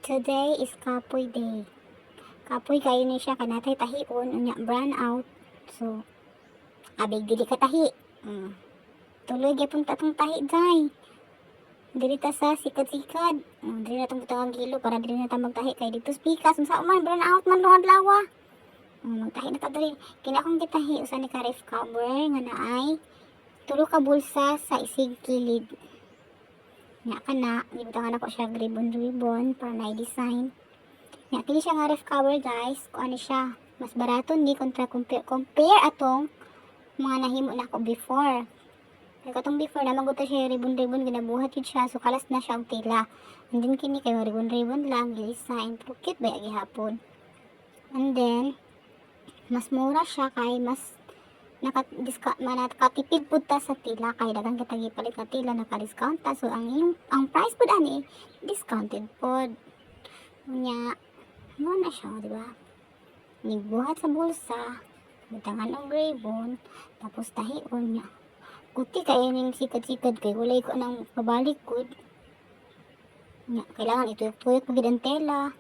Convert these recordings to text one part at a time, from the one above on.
Today is Kapoy Day. Kapoy kayo ni siya kanatay tahion unya brown out. So abig dili ka tahi. Tuloy gyapon ta tong tahi day. Dili ta sa sikat-sikat. Dili na tong butang gilo para dili na ta magtahi kay dito pikas unsa man brown out man luhad lawa. Magtahi na ta diri. Kina akong gitahi usa ni ka ref cover nga naay tulo ka bulsa sa isig kilid. Nya kana gibutangan ako siya ribbon para na design. Nya kini siya nga ref cover guys, kung ano siya, mas barato ni kontra compare atong mga nahimo na ako before. Kaya katong before naman ko siya ribbon ginabuhat yun siya, so kalas na siya og tela. And then kini kay ribbon lang design, pero cute ba gihapon. And then mas mura siya kay mas nakatipid pud ta sa tila kay daghang kita gipalit na tila naka-discount ta, so ang price pud ani discounted pud. Nya mo na siya, di ba? Nibuhat sa bulsa, butangan og ribbon, tapos tahion niya. Kuti kay ning sikat-sikat kay walay ko nang pabalik kod. Nya kailangan ituyok-tuyok pud ang tela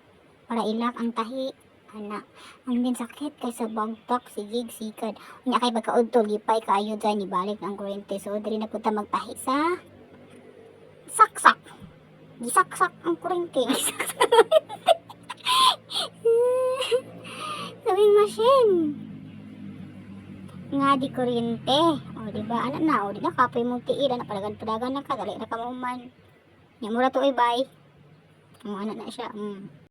para ilak ang tahi. Anak, ang din sakit kay sa bagtak sigig sikad. Unya kay pagkaudto lipay kaayo dyan ni balik ang kuryente. So diri na punta magtahi sa saksak. Gisaksak ang kuryente. Sewing machine. Nga di kuryente. O di ba ana na o di na kapoy mo tiil na padagan na ka dali na ka mo man. Nya mura to ay bay. Ano na siya.